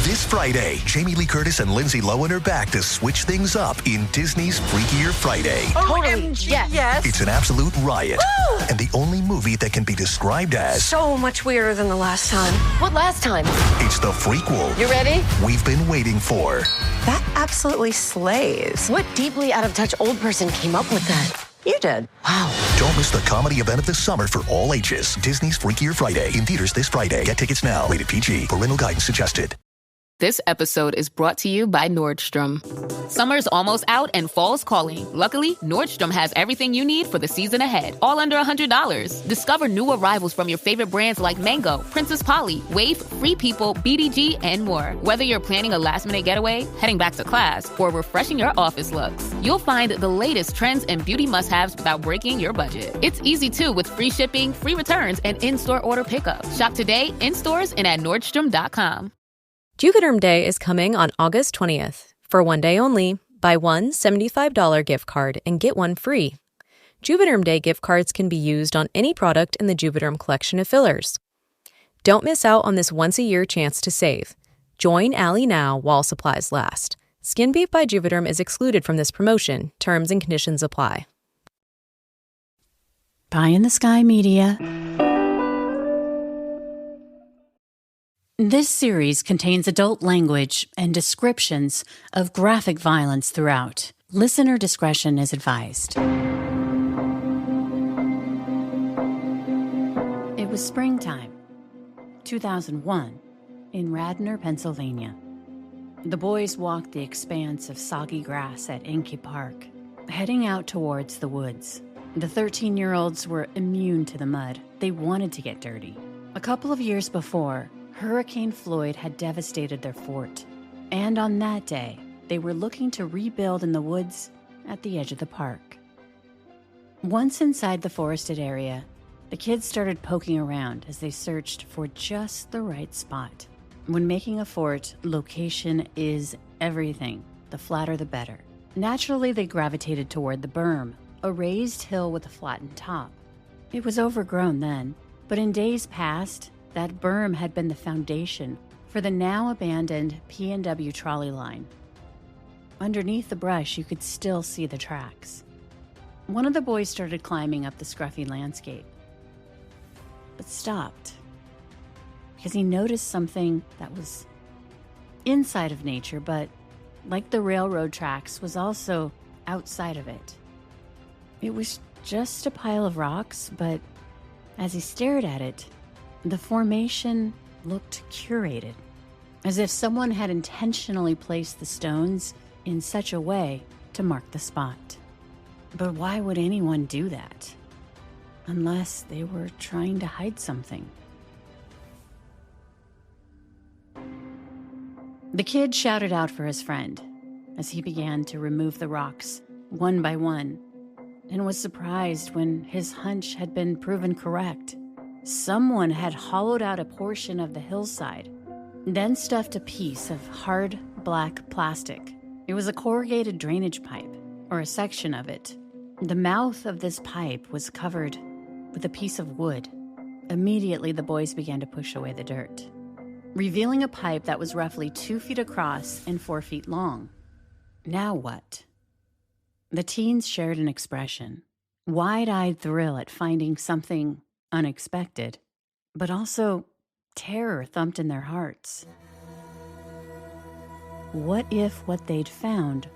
This Friday, Jamie Lee Curtis and Lindsay Lohan are back to switch things up in Disney's Freakier Friday. Totally, yes. It's an absolute riot, and the only movie that can be described as so much weirder than the last time. What last time? it's the frequel You ready? we've been waiting for. That absolutely slays. What deeply out-of-touch old person came up with that? You did. Wow. Don't miss the comedy event of the summer for all ages. Disney's Freakier Friday, in theaters this Friday. Get tickets now. Rated PG. Parental guidance suggested. This episode is brought to you by Nordstrom. Summer's almost out and fall's calling. Luckily, Nordstrom has everything you need for the season ahead, all under $100. Discover new arrivals from your favorite brands like Mango, Princess Polly, Wave, Free People, BDG, and more. Whether you're planning a last-minute getaway, heading back to class, or refreshing your office looks, you'll find the latest trends and beauty must-haves without breaking your budget. It's easy, too, with free shipping, free returns, and in-store order pickup. Shop today, in stores, and at Nordstrom.com. Juvederm Day is coming on August 20th. For one day only, buy one $75 gift card and get one free. Juvederm Day gift cards can be used on any product in the Juvederm collection of fillers. Don't miss out on this once-a-year chance to save. Join Allie now while supplies last. Skin Beat by Juvederm is excluded from this promotion. Terms and conditions apply. Pie in the Sky Media. This series contains adult language and descriptions of graphic violence throughout. Listener discretion is advised. It was springtime, 2001, in Radnor, Pennsylvania. The boys walked the expanse of soggy grass at Inky Park, heading out towards the woods. The 13-year-olds were immune to the mud. They wanted to get dirty. A couple of years before, Hurricane Floyd had devastated their fort, and on that day, they were looking to rebuild in the woods at the edge of the park. Once inside the forested area, the kids started poking around as they searched for just the right spot. When making a fort, location is everything. The flatter the better. Naturally, they gravitated toward the berm, a raised hill with a flattened top. It was overgrown then, but in days past, that berm had been the foundation for the now abandoned P&W trolley line. Underneath the brush, you could still see the tracks. One of the boys started climbing up the scruffy landscape, but stopped because he noticed something that was inside of nature, but like the railroad tracks, was also outside of it. It was just a pile of rocks, but as he stared at it, the formation looked curated, as if someone had intentionally placed the stones in such a way to mark the spot. But why would anyone do that? Unless they were trying to hide something. The kid shouted out for his friend as he began to remove the rocks one by one, and was surprised when his hunch had been proven correct. Someone had hollowed out a portion of the hillside, then stuffed a piece of hard black plastic. It was a corrugated drainage pipe, or a section of it. The mouth of this pipe was covered with a piece of wood. Immediately, the boys began to push away the dirt, revealing a pipe that was roughly 2 feet across and 4 feet long. Now what? The teens shared an expression, wide-eyed thrill at finding something unexpected, but also terror thumped in their hearts. What if what they'd found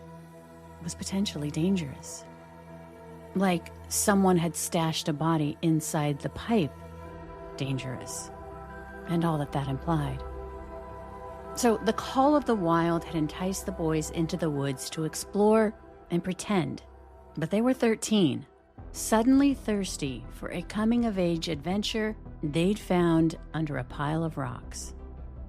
was potentially dangerous? Like someone had stashed a body inside the pipe. Dangerous. And all that implied. So the call of the wild had enticed the boys into the woods to explore and pretend. But they were 13, suddenly thirsty for a coming-of-age adventure they'd found under a pile of rocks.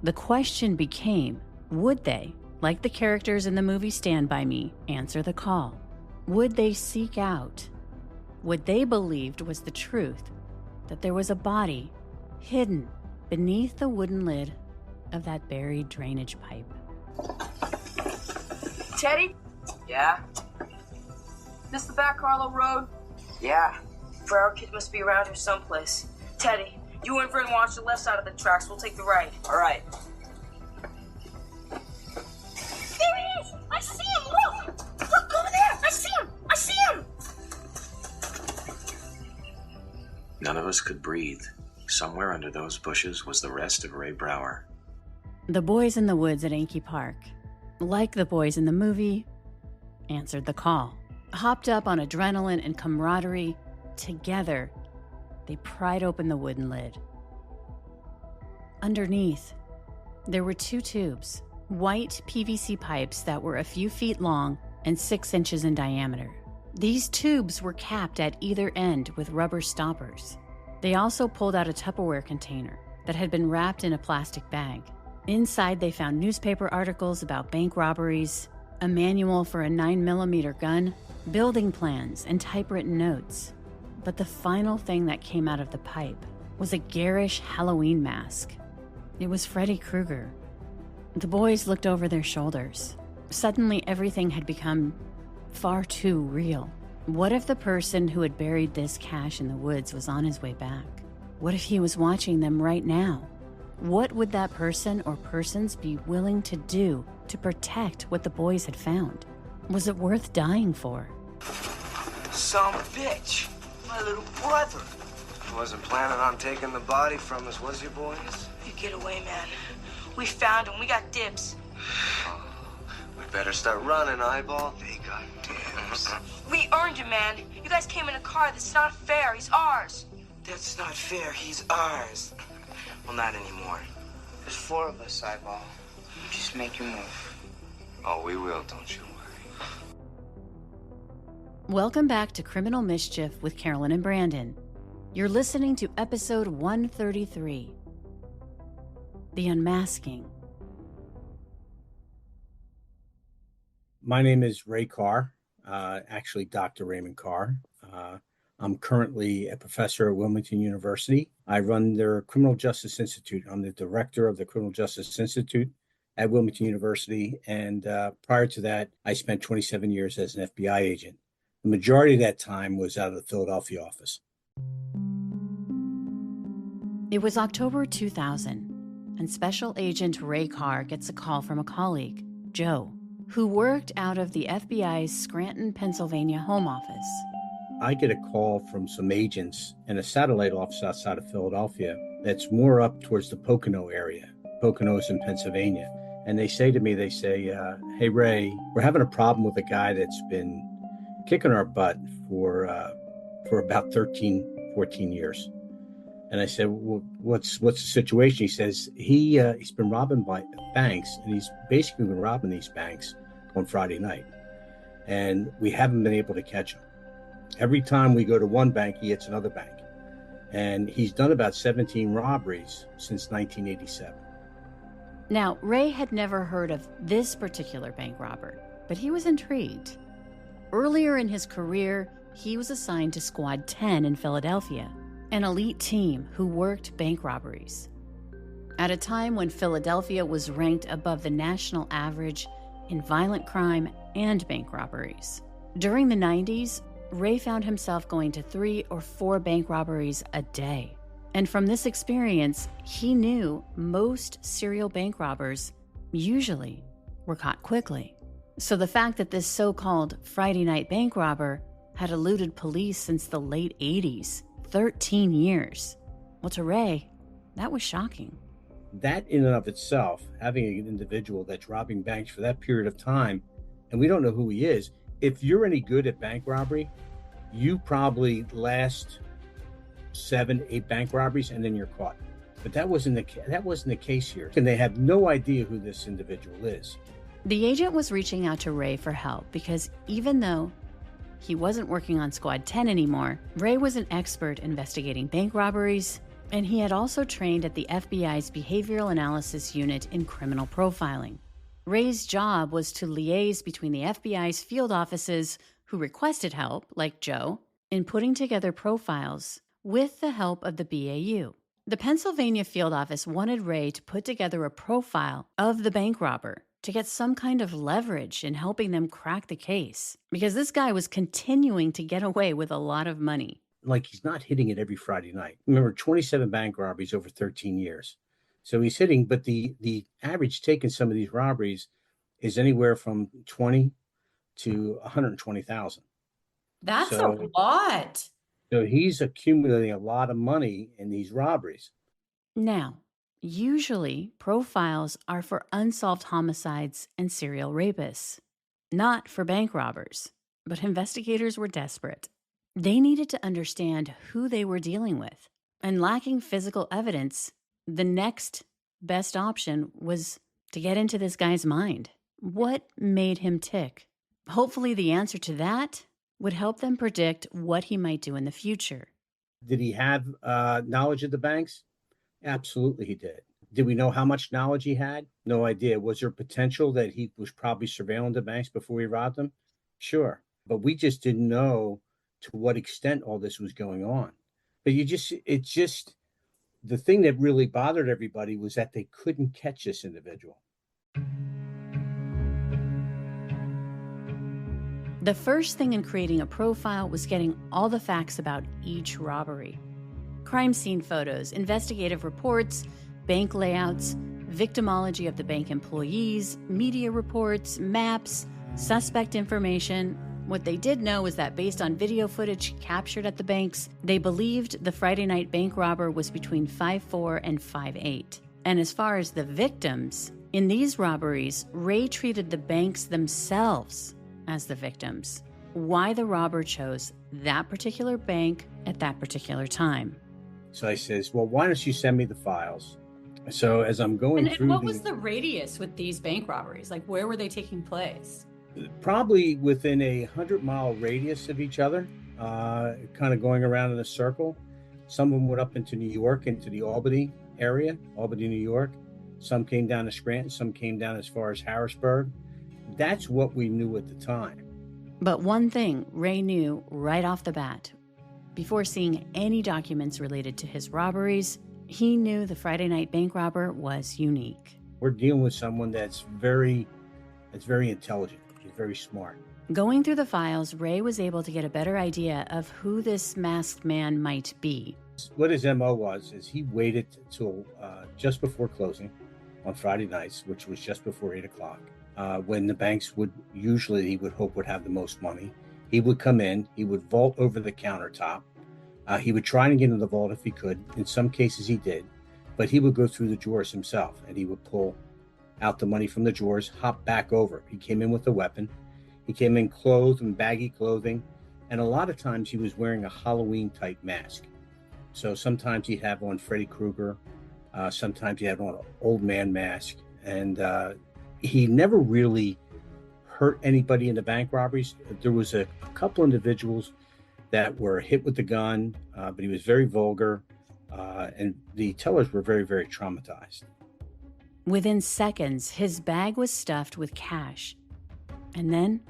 The question became, would they, like the characters in the movie Stand By Me, answer the call? Would they seek out what they believed was the truth, that there was a body hidden beneath the wooden lid of that buried drainage pipe? Teddy? Yeah? This the back Harlow Road? Yeah. Our kid must be around here someplace. Teddy, you and Vern watch the left side of the tracks. We'll take the right. All right. us could breathe, somewhere under those bushes was the rest of Ray Brower. The boys in the woods at Yankee Park, like the boys in the movie, answered the call. Hopped up on adrenaline and camaraderie, together, they pried open the wooden lid. Underneath, there were 2 tubes, white PVC pipes that were a few feet long and 6 inches in diameter. These tubes were capped at either end with rubber stoppers. They also pulled out a Tupperware container that had been wrapped in a plastic bag. Inside, they found newspaper articles about bank robberies, a manual for a 9mm gun, building plans, and typewritten notes. But the final thing that came out of the pipe was a garish Halloween mask. It was Freddy Krueger. The boys looked over their shoulders. Suddenly, everything had become far too real. What if the person who had buried this cash in the woods was on his way back? What if he was watching them right now? What would that person or persons be willing to do to protect what the boys had found? Was it worth dying for? Some bitch, my little brother. Wasn't planning on taking the body from us, was you, boys? You get away, man. We found him. We got dibs. We better start running, eyeball. They got dibs. We earned him, man. You guys came in a car. That's not fair. He's ours. That's not fair. He's ours. Well, not anymore. There's 4 of us, eyeball. You just make your move. Oh, we will, don't you worry. Welcome back to Criminal Mischief with Carolyn and Brandon. You're listening to episode 133, The Unmasking. My name is Ray Carr, actually Dr. Raymond Carr. I'm currently a professor at Wilmington University. I run their Criminal Justice Institute. I'm the director of the Criminal Justice Institute at Wilmington University. And prior to that, I spent 27 years as an FBI agent. The majority of that time was out of the Philadelphia office. It was October 2000, and Special Agent Ray Carr gets a call from a colleague, Joe, who worked out of the FBI's Scranton, Pennsylvania home office. I get a call from some agents in a satellite office outside of Philadelphia that's more up towards the Pocono area. Pocono is in Pennsylvania. And they say to me, hey, Ray, we're having a problem with a guy that's been kicking our butt for about 13, 14 years. And I said, well, what's the situation? He says he's been robbing banks, and he's basically been robbing these banks on Friday night. And we haven't been able to catch him. Every time we go to one bank, he hits another bank. And he's done about 17 robberies since 1987. Now, Ray had never heard of this particular bank robber, but he was intrigued. Earlier in his career, he was assigned to Squad 10 in Philadelphia, an elite team who worked bank robberies. At a time when Philadelphia was ranked above the national average in violent crime and bank robberies. During the 90s, Ray found himself going to 3 or 4 bank robberies a day. And from this experience, he knew most serial bank robbers usually were caught quickly. So the fact that this so-called Friday night bank robber had eluded police since the late 80s, 13 years, well, to Ray, that was shocking. That in and of itself, having an individual that's robbing banks for that period of time, and we don't know who he is, if you're any good at bank robbery, you probably last 7, 8 bank robberies and then you're caught. But that wasn't the case here. And they have no idea who this individual is. The agent was reaching out to Ray for help because even though he wasn't working on Squad 10 anymore, Ray was an expert investigating bank robberies, and he had also trained at the FBI's Behavioral Analysis Unit in criminal profiling. Ray's job was to liaise between the FBI's field offices who requested help, like Joe, in putting together profiles with the help of the BAU. The Pennsylvania field office wanted Ray to put together a profile of the bank robber to get some kind of leverage in helping them crack the case, because this guy was continuing to get away with a lot of money. Like, he's not hitting it every Friday night. Remember, 27 bank robberies over 13 years. So he's hitting, but the average take in some of these robberies is anywhere from 20 to 120,000. That's a lot. So he's accumulating a lot of money in these robberies. Now, usually profiles are for unsolved homicides and serial rapists, not for bank robbers. But investigators were desperate. They needed to understand who they were dealing with. And lacking physical evidence, the next best option was to get into this guy's mind. What made him tick? Hopefully, the answer to that would help them predict what he might do in the future. Did he have knowledge of the banks? Absolutely, he did. Did we know how much knowledge he had? No idea. Was there potential that he was probably surveilling the banks before he robbed them? Sure. But we just didn't know to what extent all this was going on. But the thing that really bothered everybody was that they couldn't catch this individual. The first thing in creating a profile was getting all the facts about each robbery. Crime scene photos, investigative reports, bank layouts, victimology of the bank employees, media reports, maps, suspect information. What they did know was that based on video footage captured at the banks, they believed the Friday night bank robber was between 5'4" and 5'8". And as far as the victims, in these robberies, Ray treated the banks themselves as the victims. Why the robber chose that particular bank at that particular time. So I says, well, why don't you send me the files? So as I'm going through... And what was the radius with these bank robberies? Like, where were they taking place? Probably within a 100-mile radius of each other, kind of going around in a circle. Some of them went up into New York, into the Albany area, Albany, New York. Some came down to Scranton, some came down as far as Harrisburg. That's what we knew at the time. But one thing Ray knew right off the bat, before seeing any documents related to his robberies, he knew the Friday night bank robber was unique. We're dealing with someone that's very intelligent. He's very smart. Going through the files, Ray was able to get a better idea of who this masked man might be. What his MO was is he waited till just before closing on Friday nights, which was just before 8 o'clock, when the banks would have the most money. He would come in, he would vault over the countertop. He would try and get into the vault if he could. In some cases he did, but he would go through the drawers himself and he would pull out the money from the drawers, hop back over. He came in with a weapon. He came in clothed in baggy clothing, and a lot of times he was wearing a Halloween type mask. So sometimes he'd have on Freddy Krueger, sometimes he had on an old man mask, and he never really hurt anybody in the bank robberies. There was a couple individuals that were hit with the gun, but he was very vulgar, and the tellers were very, very traumatized. Within seconds, his bag was stuffed with cash. And then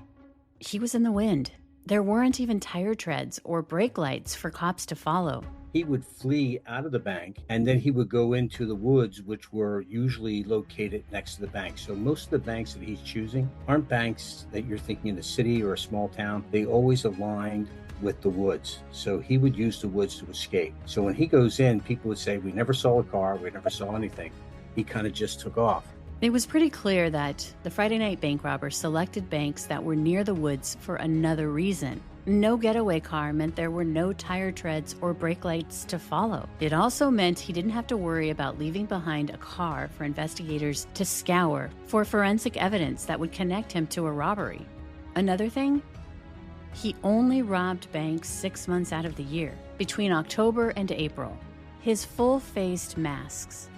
he was in the wind. There weren't even tire treads or brake lights for cops to follow. He would flee out of the bank, and then he would go into the woods, which were usually located next to the bank. So most of the banks that he's choosing aren't banks that you're thinking in the city or a small town. They always aligned with the woods. So he would use the woods to escape. So when he goes in, people would say, we never saw a car, we never saw anything. He kind of just took off. It was pretty clear that the Friday night bank robber selected banks that were near the woods for another reason. No getaway car meant there were no tire treads or brake lights to follow. It also meant he didn't have to worry about leaving behind a car for investigators to scour for forensic evidence that would connect him to a robbery. Another thing, he only robbed banks 6 months out of the year, between October and April. His full-faced masks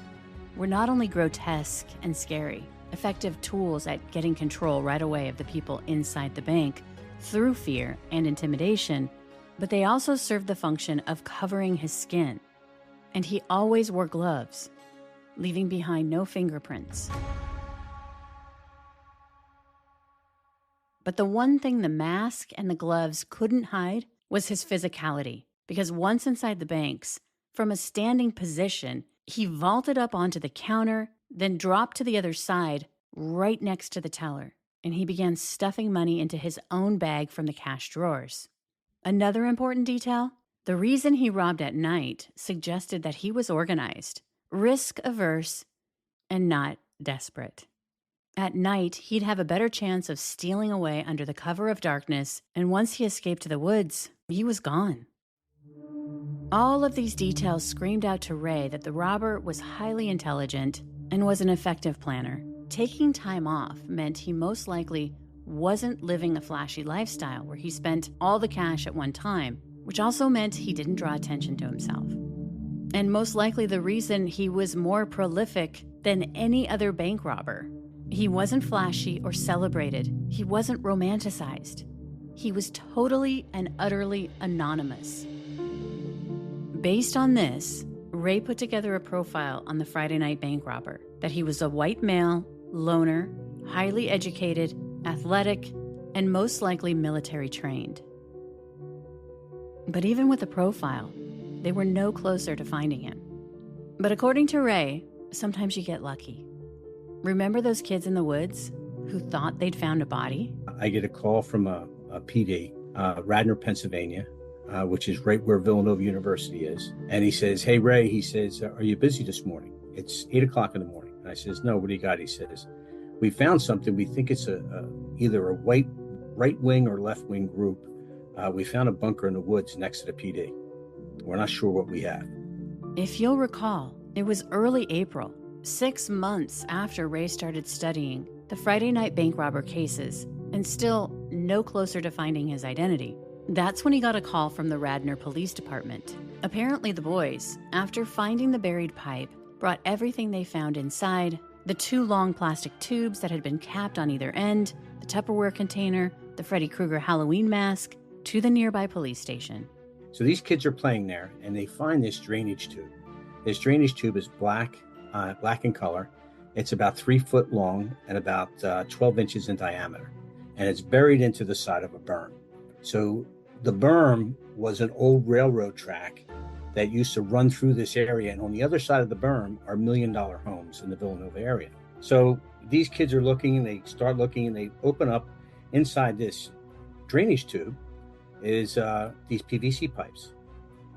were not only grotesque and scary, effective tools at getting control right away of the people inside the bank through fear and intimidation, but they also served the function of covering his skin. And he always wore gloves, leaving behind no fingerprints. But the one thing the mask and the gloves couldn't hide was his physicality, because once inside the banks, from a standing position, he vaulted up onto the counter, then dropped to the other side, right next to the teller, and he began stuffing money into his own bag from the cash drawers. Another important detail, the reason he robbed at night suggested that he was organized, risk-averse, and not desperate. At night, he'd have a better chance of stealing away under the cover of darkness, and once he escaped to the woods, he was gone. All of these details screamed out to Ray that the robber was highly intelligent and was an effective planner. Taking time off meant he most likely wasn't living a flashy lifestyle where he spent all the cash at one time, which also meant he didn't draw attention to himself. And most likely the reason he was more prolific than any other bank robber. He wasn't flashy or celebrated. He wasn't romanticized. He was totally and utterly anonymous. Based on this, Ray put together a profile on the Friday night bank robber that he was a white male, loner, highly educated, athletic, and most likely military trained. But even with the profile, they were no closer to finding him. But according to Ray, sometimes you get lucky. Remember those kids in the woods who thought they'd found a body? I get a call from a PD, Radnor, Pennsylvania, which is right where Villanova University is. And he says, "Hey, Ray," he says, "are you busy this morning? It's 8 o'clock in the morning." And I says, "No, what do you got?" He says, "We found something. We think it's either a white right wing or left wing group. We found a bunker in the woods next to the PD. We're not sure what we have." If you'll recall, it was early April, 6 months after Ray started studying the Friday night bank robber cases, and still no closer to finding his identity. That's when he got a call from the Radnor Police Department. Apparently the boys, after finding the buried pipe, brought everything they found inside, the 2 long plastic tubes that had been capped on either end, the Tupperware container, the Freddy Krueger Halloween mask, to the nearby police station. So these kids are playing there, and they find this drainage tube. This drainage tube is black in color. It's about 3 foot long and about 12 inches in diameter, and it's buried into the side of a berm. So the berm was an old railroad track that used to run through this area, and on the other side of the berm are $1 million homes in the Villanova area. So these kids are looking, and they start looking, and they open up inside this drainage tube is these PVC pipes.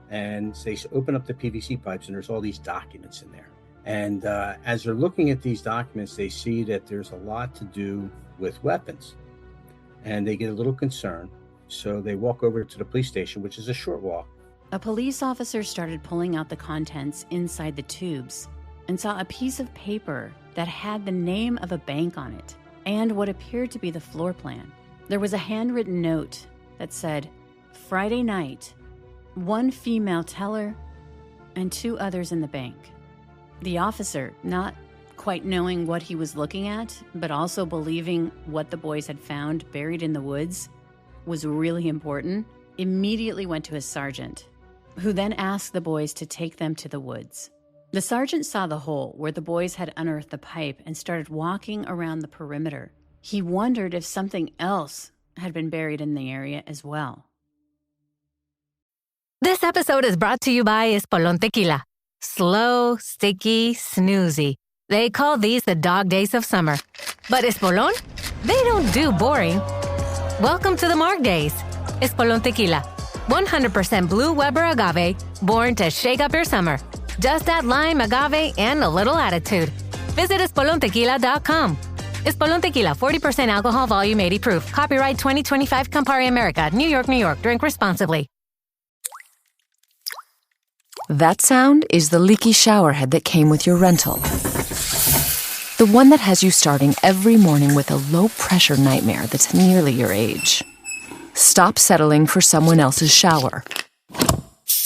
And they open up the PVC pipes, and there's all these documents in there. And as they're looking at these documents, they see that there's a lot to do with weapons. And they get a little concerned. So they walk over to the police station, which is a short walk. A police officer started pulling out the contents inside the tubes and saw a piece of paper that had the name of a bank on it and what appeared to be the floor plan. There was a handwritten note that said, "Friday night, 1 female teller and 2 others in the bank." The officer, not quite knowing what he was looking at, but also believing what the boys had found buried in the woods was really important, immediately went to his sergeant, who then asked the boys to take them to the woods. The sergeant saw the hole where the boys had unearthed the pipe and started walking around the perimeter. He wondered if something else had been buried in the area as well. This episode is brought to you by Espolón Tequila. Slow, sticky, snoozy. They call these the dog days of summer. But Espolón? They don't do boring. Welcome to the Marg Days. Espolón Tequila. 100% blue Weber agave, born to shake up your summer. Just add lime, agave, and a little attitude. Visit espolontequila.com. Espolón Tequila, 40% alcohol, volume 80 proof. Copyright 2025 Campari America, New York, New York. Drink responsibly. That sound is the leaky shower head that came with your rental. The one that has you starting every morning with a low-pressure nightmare that's nearly your age. Stop settling for someone else's shower.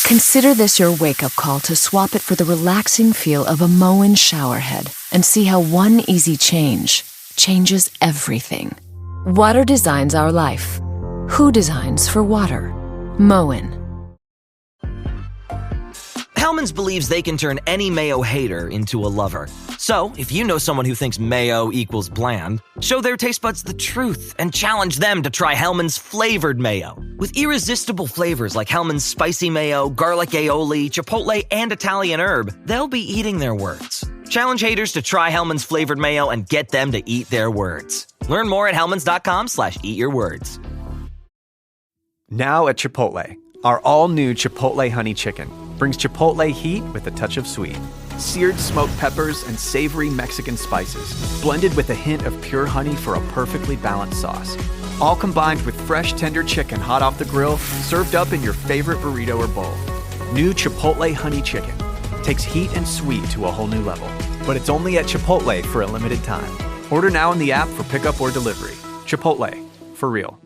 Consider this your wake-up call to swap it for the relaxing feel of a Moen shower head and see how one easy change changes everything. Water designs our life. Who designs for water? Moen. Hellmann's believes they can turn any mayo hater into a lover. So, if you know someone who thinks mayo equals bland, show their taste buds the truth and challenge them to try Hellmann's flavored mayo. With irresistible flavors like Hellmann's spicy mayo, garlic aioli, chipotle, and Italian herb, they'll be eating their words. Challenge haters to try Hellmann's flavored mayo and get them to eat their words. Learn more at hellmanns.com/eatyourwords. Now at Chipotle, our all-new Chipotle Honey Chicken brings Chipotle heat with a touch of sweet. Seared smoked peppers and savory Mexican spices, blended with a hint of pure honey for a perfectly balanced sauce. All combined with fresh, tender chicken hot off the grill, served up in your favorite burrito or bowl. New Chipotle Honey Chicken. Takes heat and sweet to a whole new level. But it's only at Chipotle for a limited time. Order now in the app for pickup or delivery. Chipotle, for real.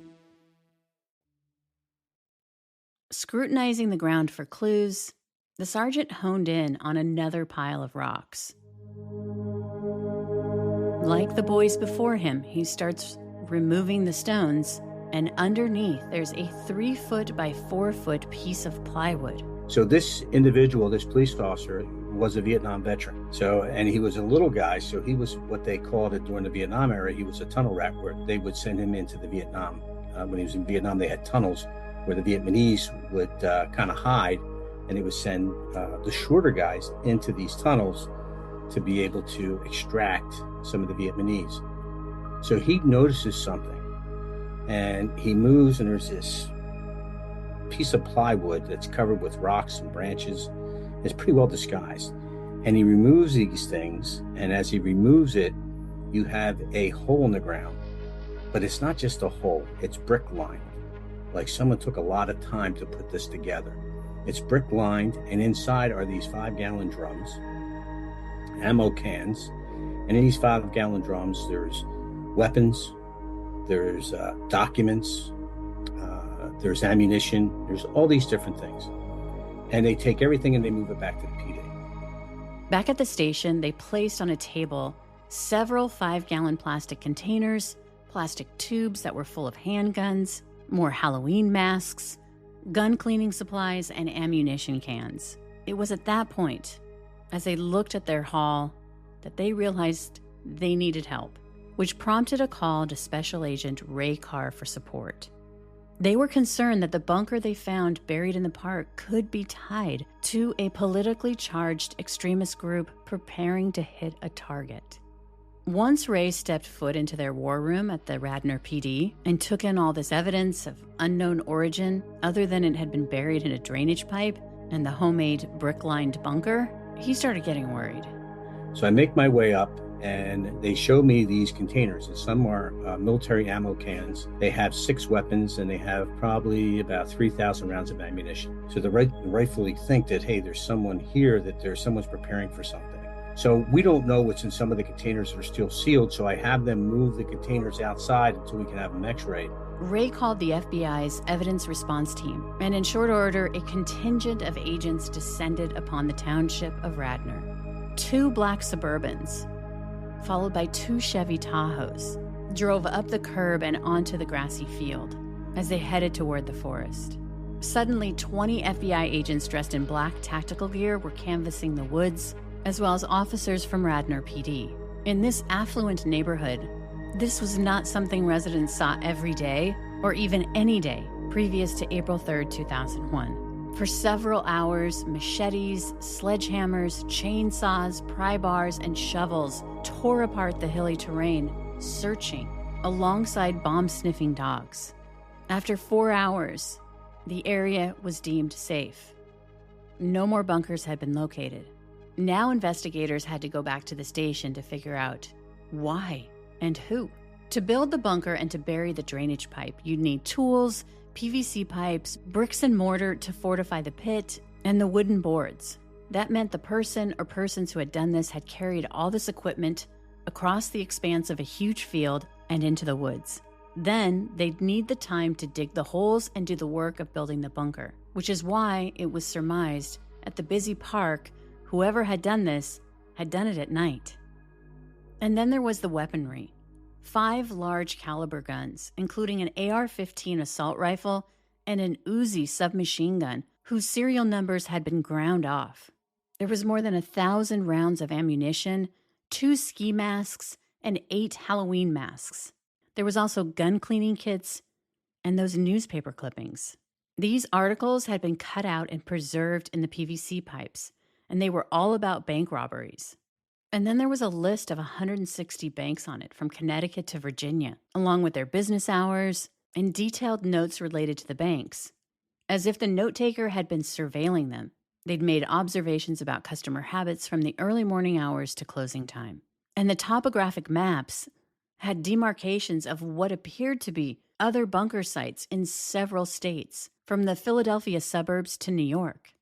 Scrutinizing the ground for clues, the sergeant honed in on another pile of rocks. Like the boys before him, he starts removing the stones, and underneath there's a 3-foot by 4-foot piece of plywood. So this individual, this police officer, was a Vietnam veteran. And he was a little guy, so he was what they called it during the Vietnam era. He was a tunnel rat, where they would send him into the Vietnam. When he was in Vietnam, they had tunnels where the Vietnamese would kind of hide, and they would send the shorter guys into these tunnels to be able to extract some of the Vietnamese. So he notices something, and he moves, and there's this piece of plywood that's covered with rocks and branches. It's pretty well disguised. And he removes these things, and as he removes it, you have a hole in the ground. But it's not just a hole, it's brick lined. Like someone took a lot of time to put this together. It's brick lined, and inside are these 5-gallon drums, ammo cans. And in these 5-gallon drums, there's weapons, there's documents, there's ammunition, there's all these different things. And they take everything and they move it back to the PD. Back at the station, they placed on a table several 5-gallon plastic containers, plastic tubes that were full of handguns, more Halloween masks, gun cleaning supplies, and ammunition cans. It was at that point, as they looked at their haul, that they realized they needed help, which prompted a call to Special Agent Ray Carr for support. They were concerned that the bunker they found buried in the park could be tied to a politically charged extremist group preparing to hit a target. Once Ray stepped foot into their war room at the Radnor PD and took in all this evidence of unknown origin other than it had been buried in a drainage pipe and the homemade brick-lined bunker, he started getting worried. So I make my way up, and they show me these containers, and some are military ammo cans. They have 6 weapons, and they have probably about 3,000 rounds of ammunition. So they rightfully think that, hey, there's someone here, that someone's preparing for something. So we don't know what's in some of the containers that are still sealed, so I have them move the containers outside until we can have them x-rayed. Ray called the FBI's evidence response team, and in short order, a contingent of agents descended upon the township of Radnor. 2 black Suburbans, followed by 2 Chevy Tahoes, drove up the curb and onto the grassy field as they headed toward the forest. Suddenly, 20 FBI agents dressed in black tactical gear were canvassing the woods, as well as officers from Radnor PD. In this affluent neighborhood, this was not something residents saw every day or even any day previous to April 3rd, 2001. For several hours, machetes, sledgehammers, chainsaws, pry bars, and shovels tore apart the hilly terrain, searching alongside bomb-sniffing dogs. After 4 hours, the area was deemed safe. No more bunkers had been located. Now investigators had to go back to the station to figure out why and who. To build the bunker and to bury the drainage pipe, you'd need tools, PVC pipes, bricks and mortar to fortify the pit, and the wooden boards. That meant the person or persons who had done this had carried all this equipment across the expanse of a huge field and into the woods. Then they'd need the time to dig the holes and do the work of building the bunker, which is why it was surmised at the busy park whoever had done this had done it at night. And then there was the weaponry. 5 large caliber guns, including an AR-15 assault rifle and an Uzi submachine gun, whose serial numbers had been ground off. There was more than 1,000 rounds of ammunition, 2 ski masks, and 8 Halloween masks. There was also gun cleaning kits and those newspaper clippings. These articles had been cut out and preserved in the PVC pipes, and they were all about bank robberies. And then there was a list of 160 banks on it from Connecticut to Virginia, along with their business hours and detailed notes related to the banks. As if the note-taker had been surveilling them, they'd made observations about customer habits from the early morning hours to closing time. And the topographic maps had demarcations of what appeared to be other bunker sites in several states, from the Philadelphia suburbs to New York.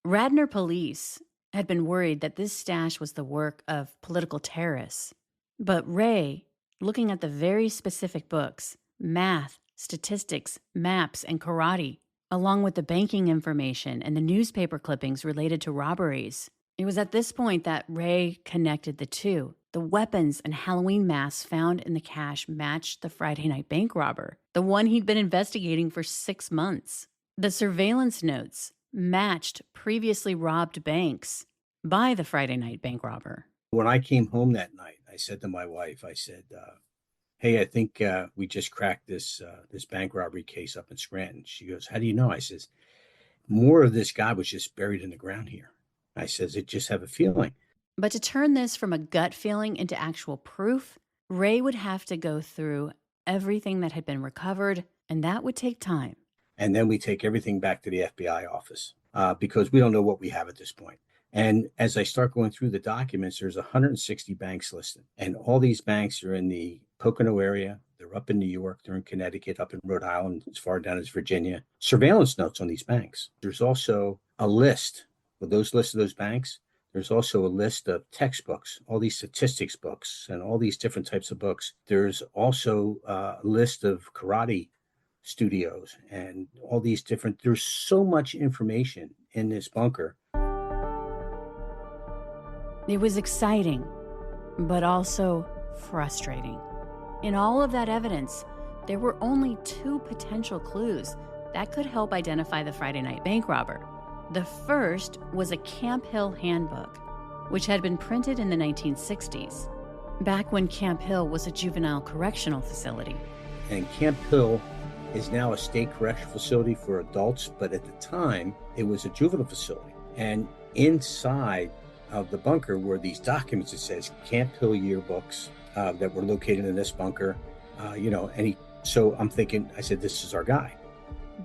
Radnor police had been worried that this stash was the work of political terrorists. But Ray, looking at the very specific books, math, statistics, maps, and karate, along with the banking information and the newspaper clippings related to robberies, it was at this point that Ray connected the two. The weapons and Halloween masks found in the cache matched the Friday night bank robber, the one he'd been investigating for 6 months. The surveillance notes matched previously robbed banks by the Friday night bank robber. When I came home that night, I said to my wife, I said, hey, I think we just cracked this bank robbery case up in Scranton. She goes, how do you know? I says, more of this guy was just buried in the ground here. I says, I just have a feeling. But to turn this from a gut feeling into actual proof, Ray would have to go through everything that had been recovered, and that would take time. And then we take everything back to the FBI office because we don't know what we have at this point. And as I start going through the documents, there's 160 banks listed. And all these banks are in the Pocono area. They're up in New York. They're in Connecticut, up in Rhode Island, as far down as Virginia. Surveillance notes on these banks. There's also a list with those lists of those banks. There's also a list of textbooks, all these statistics books and all these different types of books. There's also a list of karate studios and all these different, there's so much information in this bunker. It was exciting, but also frustrating. In all of that evidence, there were only 2 potential clues that could help identify the Friday night bank robber. The first was a Camp Hill handbook, which had been printed in the 1960s, back when Camp Hill was a juvenile correctional facility. And Camp Hill is now a state correctional facility for adults, but at the time, it was a juvenile facility. And inside of the bunker were these documents that says Camp Hill yearbooks that were located in this bunker, so I'm thinking, I said, this is our guy.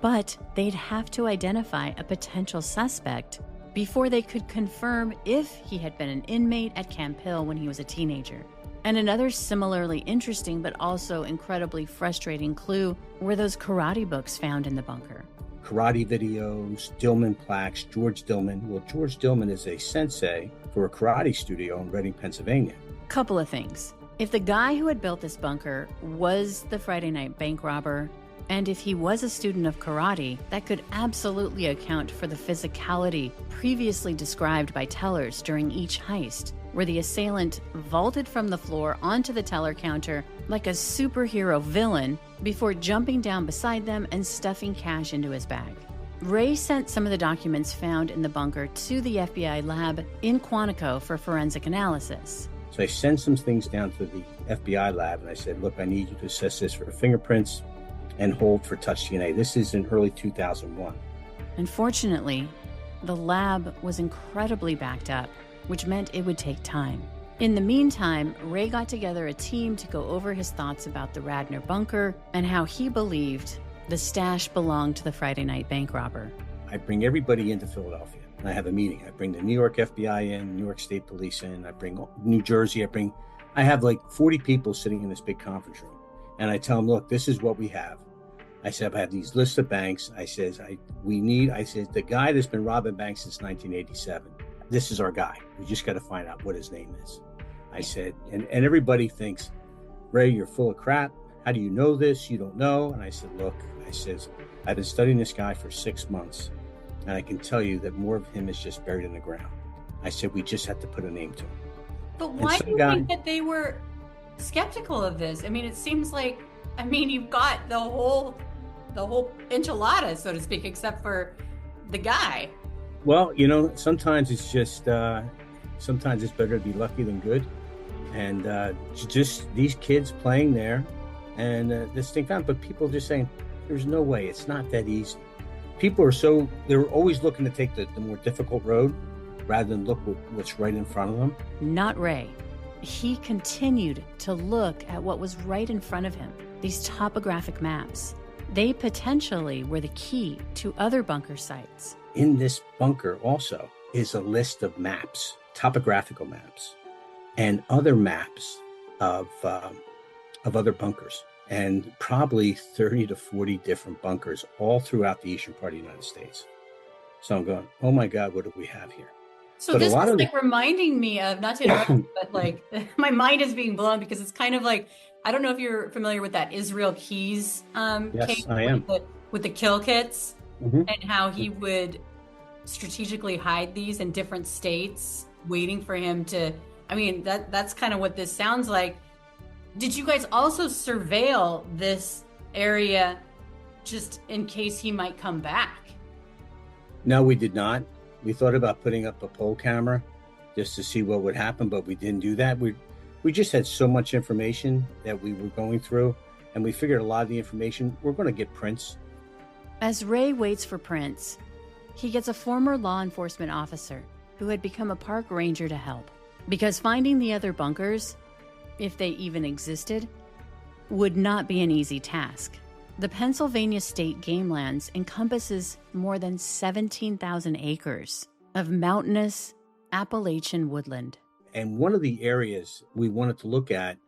But they'd have to identify a potential suspect before they could confirm if he had been an inmate at Camp Hill when he was a teenager. And another similarly interesting but also incredibly frustrating clue were those karate books found in the bunker. Karate videos, Dillman plaques, George Dillman. Well, George Dillman is a sensei for a karate studio in Reading, Pennsylvania. Couple of things. If the guy who had built this bunker was the Friday night bank robber, and if he was a student of karate, that could absolutely account for the physicality previously described by tellers during each heist, where the assailant vaulted from the floor onto the teller counter like a superhero villain before jumping down beside them and stuffing cash into his bag. Ray sent some of the documents found in the bunker to the FBI lab in Quantico for forensic analysis. So I sent some things down to the FBI lab and I said, look, I need you to assess this for fingerprints and hold for touch DNA. This is in early 2001. Unfortunately, the lab was incredibly backed up, which meant it would take time. In the meantime, Ray got together a team to go over his thoughts about the Radnor bunker and how he believed the stash belonged to the Friday night bank robber. I bring everybody into Philadelphia and I have a meeting. I bring the New York FBI in, New York State Police in, I bring New Jersey, I have like 40 people sitting in this big conference room. And I tell them, look, this is what we have. I said, I have these lists of banks. I said, the guy that's been robbing banks since 1987, this is our guy. We just got to find out what his name is. I said, and everybody thinks, Ray, you're full of crap. How do you know this? You don't know. And I said, look, I've been studying this guy for 6 months, and I can tell you that more of him is just buried in the ground. I said, we just have to put a name to him. But why do you think that they were skeptical of this? I mean, it seems like, you've got the whole enchilada, so to speak, except for the guy. Well, sometimes it's just, sometimes it's better to be lucky than good. And just these kids playing there and this thing found, but people just saying, there's no way, it's not that easy. People they're always looking to take the more difficult road rather than look what's right in front of them. Not Ray. He continued to look at what was right in front of him, these topographic maps. They potentially were the key to other bunker sites. In this bunker also is a list of maps, topographical maps, and other maps of other bunkers, and probably 30 to 40 different bunkers all throughout the eastern part of the United States. So I'm going, oh my God, what do we have here? So but this is reminding me of, not to interrupt, but like my mind is being blown because it's kind of like, I don't know if you're familiar with that Israel Keys yes, I am. With the kill kits and how he would strategically hide these in different states, waiting for him to, I mean, that's kind of what this sounds like. Did you guys also surveil this area just in case he might come back? No, we did not. We thought about putting up a pole camera just to see what would happen, but we didn't do that. We just had so much information that we were going through, and we figured a lot of the information, we're going to get prints. As Ray waits for prints, he gets a former law enforcement officer who had become a park ranger to help. Because finding the other bunkers, if they even existed, would not be an easy task. The Pennsylvania State Gamelands encompasses more than 17,000 acres of mountainous Appalachian woodland. And one of the areas we wanted to look at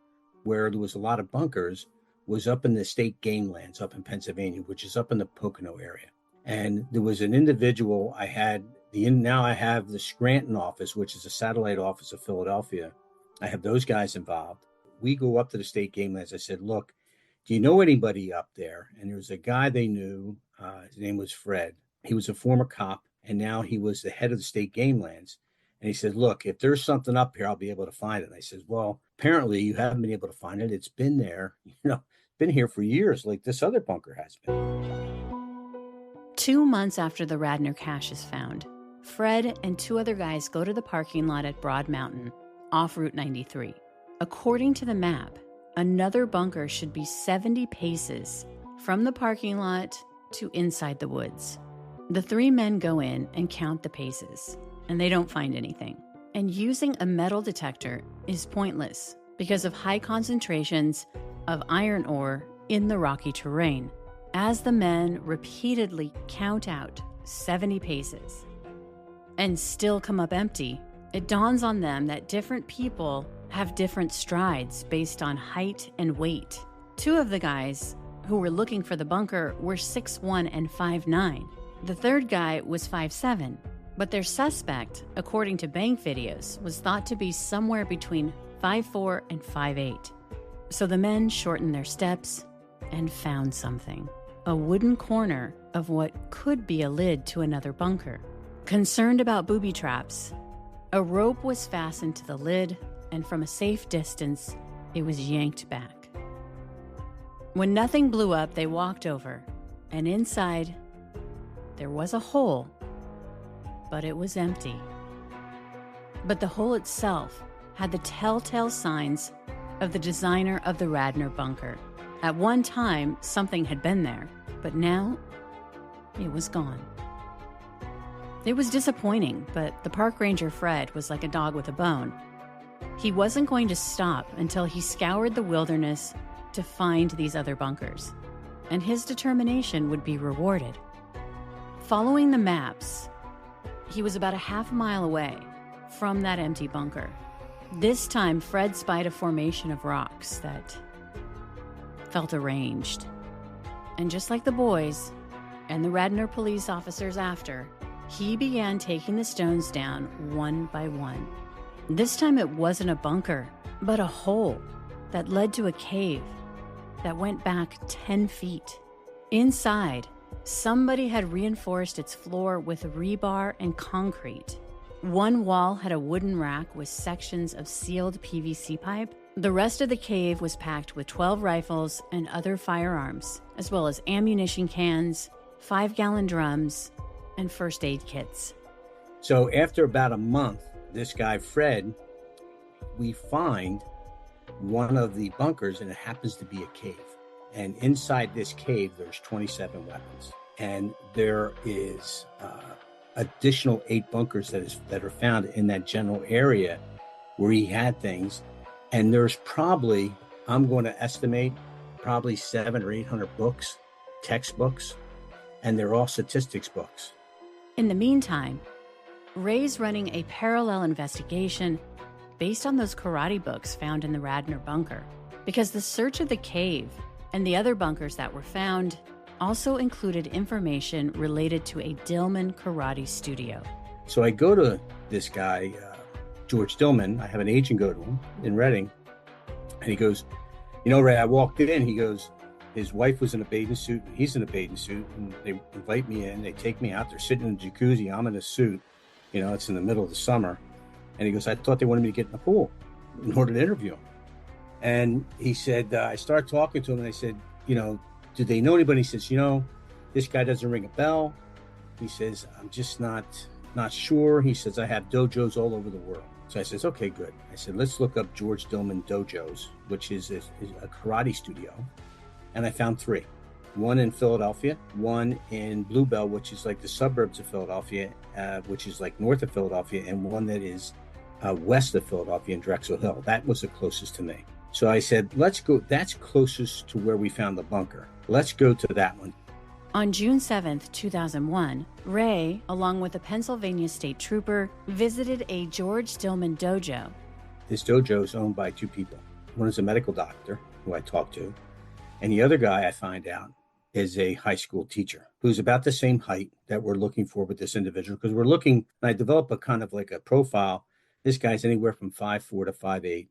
where there was a lot of bunkers was up in the state Gamelands up in Pennsylvania, which is up in the Pocono area. And there was an individual now I have the Scranton office, which is a satellite office of Philadelphia. I have those guys involved. We go up to the state Gamelands. I said, look, do you know anybody up there? And there was a guy they knew. His name was Fred. He was a former cop, and now he was the head of the state Gamelands. And he said, look, if there's something up here, I'll be able to find it. And I said, well, apparently you haven't been able to find it. It's been there, been here for years, like this other bunker has been. 2 months after the Radnor cache is found, Fred and 2 other guys go to the parking lot at Broad Mountain, off Route 93. According to the map, another bunker should be 70 paces from the parking lot to inside the woods. The 3 men go in and count the paces, and they don't find anything. And using a metal detector is pointless because of high concentrations of iron ore in the rocky terrain. As the men repeatedly count out 70 paces and still come up empty, it dawns on them that different people have different strides based on height and weight. 2 of the guys who were looking for the bunker were 6'1" and 5'9". The third guy was 5'7", but their suspect, according to bank videos, was thought to be somewhere between 5'4" and 5'8". So the men shortened their steps and found something. A wooden corner of what could be a lid to another bunker. Concerned about booby traps, a rope was fastened to the lid, and from a safe distance, it was yanked back. When nothing blew up, they walked over, and inside, there was a hole, but it was empty. But the hole itself had the telltale signs of the designer of the Radnor bunker. At one time, something had been there, but now, it was gone. It was disappointing, but the park ranger Fred was like a dog with a bone. He wasn't going to stop until he scoured the wilderness to find these other bunkers, and his determination would be rewarded. Following the maps, he was about a half mile away from that empty bunker. This time, Fred spied a formation of rocks that felt arranged. And just like the boys and the Radnor police officers after, he began taking the stones down one by one. This time it wasn't a bunker, but a hole that led to a cave that went back 10 feet. Inside, somebody had reinforced its floor with rebar and concrete. One wall had a wooden rack with sections of sealed PVC pipe. The rest of the cave was packed with 12 rifles and other firearms, as well as ammunition cans, 5-gallon drums, and first aid kits. So after about a month, this guy, Fred, we find one of the bunkers, and it happens to be a cave. And inside this cave, there's 27 weapons. And there is additional 8 bunkers that are found in that general area where he had things. And there's probably, I'm going to estimate, probably 700 or 800 books, textbooks, and they're all statistics books. In the meantime, Ray's running a parallel investigation based on those karate books found in the Radnor bunker, because the search of the cave and the other bunkers that were found also included information related to a Dillman karate studio. So I go to this guy, George Dillman. I have an agent go to him in Reading. And he goes, Ray, I walked in. He goes, his wife was in a bathing suit. He's in a bathing suit. And they invite me in. They take me out. They're sitting in a jacuzzi. I'm in a suit. It's in the middle of the summer. And he goes, I thought they wanted me to get in the pool in order to interview him. And he said, I started talking to him and I said, do they know anybody? He says, this guy doesn't ring a bell. He says, I'm just not sure. He says, I have dojos all over the world. So I says, okay, good. I said, let's look up George Dillman Dojos, which is a karate studio. And I found 3. One in Philadelphia, one in Bluebell, which is like the suburbs of Philadelphia, which is like north of Philadelphia, and one that is west of Philadelphia in Drexel Hill. That was the closest to me. So I said, let's go. That's closest to where we found the bunker. Let's go to that one. On June 7th, 2001, Ray, along with a Pennsylvania state trooper, visited a George Dillman dojo. This dojo is owned by 2 people. One is a medical doctor, who I talked to, and the other guy I find out is a high school teacher who's about the same height that we're looking for with this individual, because we're looking, and I develop a kind of like a profile. This guy's anywhere from 5'4" to 5'8".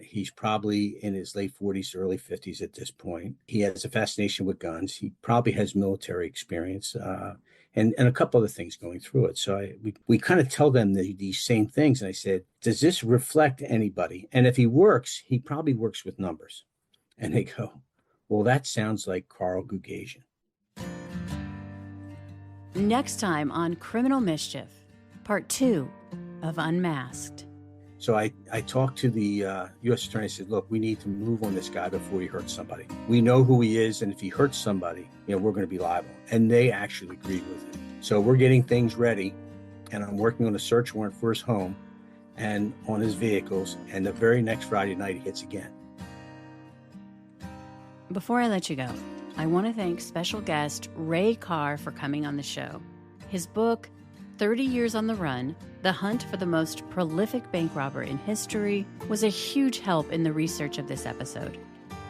He's probably in his late 40s, early 50s at this point. He has a fascination with guns. He probably has military experience and a couple other things going through it. So we kind of tell them these same things. And I said, does this reflect anybody? And if he works, he probably works with numbers. And they go, well, that sounds like Carl Gugasian. Next time on Criminal Mischief, Part 2 of Unmasked. So I talked to the U.S. attorney. I said, look, we need to move on this guy before he hurts somebody. We know who he is, and if he hurts somebody, we're going to be liable. And they actually agreed with it. So we're getting things ready, and I'm working on a search warrant for his home and on his vehicles, and the very next Friday night, he hits again. Before I let you go, I want to thank special guest Ray Carr for coming on the show. His book, 30 Years on the Run, The Hunt for the Most Prolific Bank Robber in History, was a huge help in the research of this episode.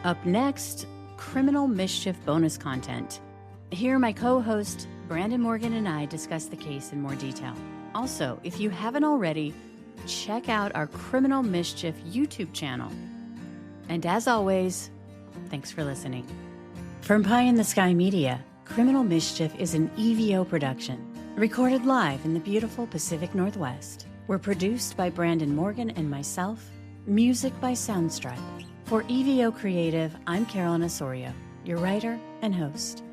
Up next, Criminal Mischief bonus content. Here, my co-host, Brandon Morgan, and I discuss the case in more detail. Also, if you haven't already, check out our Criminal Mischief YouTube channel. And as always, thanks for listening. From Pie in the Sky Media, Criminal Mischief is an EVO production. Recorded live in the beautiful Pacific Northwest. We're produced by Brandon Morgan and myself. Music by Soundstripe. For EVO Creative, I'm Carolyn Osorio, your writer and host.